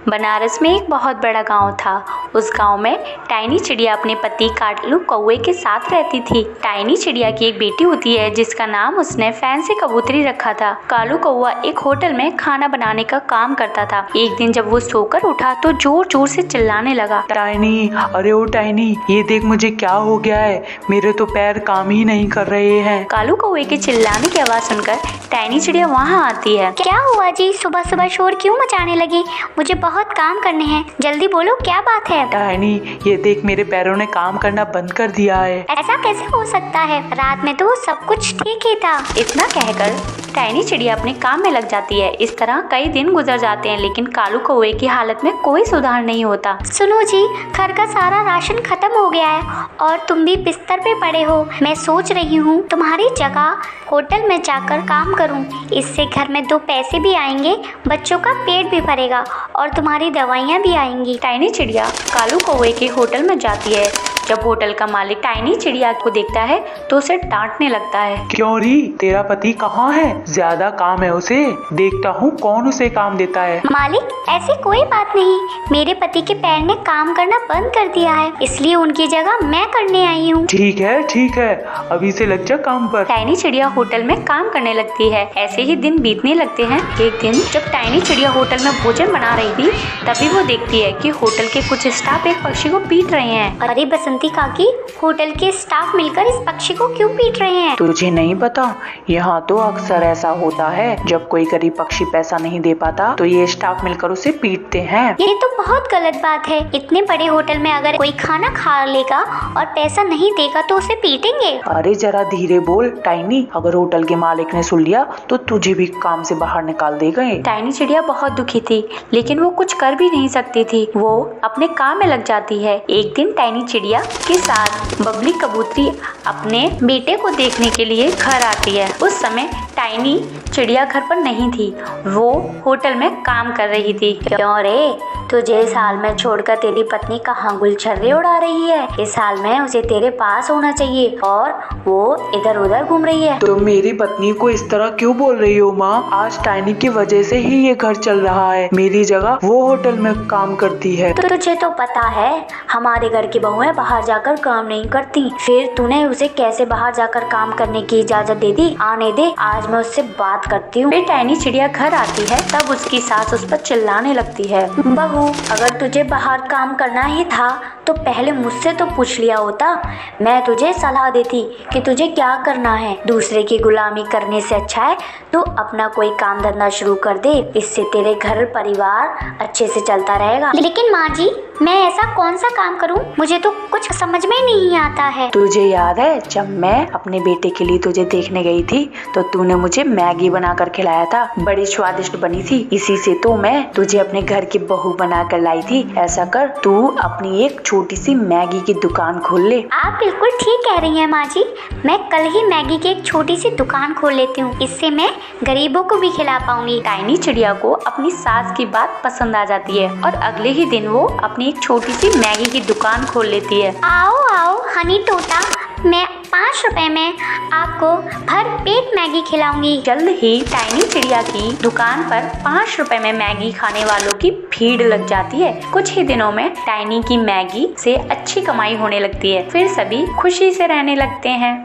बनारस में एक बहुत बड़ा गांव था। उस गांव में टाइनी चिड़िया अपने पति कालू कौवे के साथ रहती थी। टाइनी चिड़िया की एक बेटी होती है जिसका नाम उसने फैंसी कबूतरी रखा था। कालू कौवा एक होटल में खाना बनाने का काम करता था। एक दिन जब वो सोकर उठा तो जोर जोर से चिल्लाने लगा, टाइनी, अरे ओ टाइनी, ये देख मुझे क्या हो गया है, मेरे तो पैर काम ही नहीं कर रहे हैं। कालू कौवे के चिल्लाने की आवाज सुनकर टाइनी चिड़िया वहाँ आती है। क्या हुआ जी, सुबह सुबह शोर क्यों मचाने लगी? मुझे बहुत काम करने हैं, जल्दी बोलो क्या बात है? टाइनी, ये देख मेरे पैरों ने काम करना बंद कर दिया है। ऐसा कैसे हो सकता है? रात में तो सब कुछ ठीक ही था। इतना कहकर टाइनी चिड़िया अपने काम में लग जाती है। इस तरह कई दिन गुजर जाते हैं लेकिन कालू कौवे की हालत में कोई सुधार नहीं होता। सुनो जी, घर का सारा राशन खत्म हो गया है और तुम भी बिस्तर पे पड़े हो। मैं सोच रही हूँ तुम्हारी जगह होटल में जाकर काम करूँ। इससे घर में 2 पैसे भी आएंगे, बच्चों का पेट भी भरेगा और तुम्हारी दवाइयाँ भी आएंगी। टाइनी चिड़िया कालू कौवे के होटल में जाती है। जब होटल का मालिक टाइनी चिड़िया को देखता है तो उसे डांटने लगता है। क्यों री, तेरा पति कहाँ है? ज्यादा काम है उसे, देखता हूँ कौन उसे काम देता है। मालिक, ऐसी कोई बात नहीं। मेरे पति के पैर ने काम करना बंद कर दिया है, इसलिए उनकी जगह मैं करने आई हूँ। ठीक है, अभी से लग जा काम पर। टाइनी चिड़िया होटल में काम करने लगती है। ऐसे ही दिन बीतने लगते हैं। एक दिन जब टाइनी चिड़िया होटल में भोजन बना रही थी तभी वो देखती है कि होटल के कुछ स्टाफ एक पक्षी को पीट रहे हैं। अरे बसंती काकी, होटल के स्टाफ मिलकर इस पक्षी को क्यों पीट रहे हैं? तुझे नहीं पता? यहाँ तो अक्सर ऐसा होता है, जब कोई गरीब पक्षी पैसा नहीं दे पाता तो ये स्टाफ मिलकर उसे पीटते हैं। ये तो बहुत गलत बात है। इतने बड़े होटल में अगर कोई खाना खा लेगा और पैसा नहीं देगा तो उसे पीटेंगे। अरे जरा धीरे बोल टाइनी, अगर होटल के मालिक ने सुन लिया तो तुझे भी काम से बाहर निकाल देगा। टाइनी चिड़िया बहुत दुखी थी लेकिन वो कुछ कर भी नहीं सकती थी। वो अपने काम में लग जाती है। एक दिन टाइनी चिड़िया के साथ बबली कबूतरी अपने बेटे को देखने के लिए घर आती है। उस समय टाइनी चिड़िया घर पर नहीं थी, वो होटल में काम कर रही थी। क्यों रे, तुझे इस हाल में छोड़कर तेरी पत्नी कहाँ गुलछर्रे उड़ा रही है? इस हाल में उसे तेरे पास होना चाहिए और वो इधर उधर घूम रही है। तो मेरी पत्नी को इस तरह क्यों बोल रही हो माँ? आज टाइनी की वजह से ही ये घर चल रहा है। मेरी जगह वो होटल में काम करती है। तो तुझे तो पता है हमारे घर की बहुएं बाहर जाकर काम नहीं करती, फिर तूने उसे कैसे बाहर जाकर काम करने की इजाजत दे दी? आने दे, आज मैं उससे बात करती हूँ। फिर टाइनी चिड़िया घर आती है तब उसकी सास उस पर चिल्लाने लगती है। बहू, अगर तुझे बाहर काम करना ही था तो पहले मुझसे तो पूछ लिया होता। मैं तुझे सलाह देती कि तुझे क्या करना है। दूसरे की गुलामी करने से अच्छा है तू अपना कोई काम धंधा शुरू कर दे, इससे तेरे घर परिवार अच्छे से चलता रहेगा। लेकिन माँ जी, मैं ऐसा कौन सा काम करूँ? मुझे तो कुछ समझ में नहीं आता है। तुझे याद है जब मैं अपने बेटे के लिए तुझे देखने गई थी तो तूने मुझे मैगी बनाकर खिलाया था? बड़ी स्वादिष्ट बनी थी, इसी से तो मैं तुझे अपने घर की बहू बनाकर लाई थी। ऐसा कर, तू अपनी एक छोटी सी मैगी की दुकान खोल ले। आप बिल्कुल ठीक कह रही हैं माँ जी, मैं कल ही मैगी की एक छोटी सी दुकान खोल लेती हूँ, इससे मैं गरीबों को भी खिला पाऊंगी। टाइनी चिड़िया को अपनी सास की बात पसंद आ जाती है और अगले ही दिन वो अपनी एक छोटी सी मैगी की दुकान खोल लेती है। आओ आओ हनी तोता, मैं 5 रुपए में आपको भर पेट मैगी खिलाऊंगी। जल्द ही टाइनी चिड़िया की दुकान पर 5 रुपए में मैगी खाने वालों की भीड़ लग जाती है। कुछ ही दिनों में टाइनी की मैगी से अच्छी कमाई होने लगती है। फिर सभी खुशी से रहने लगते हैं।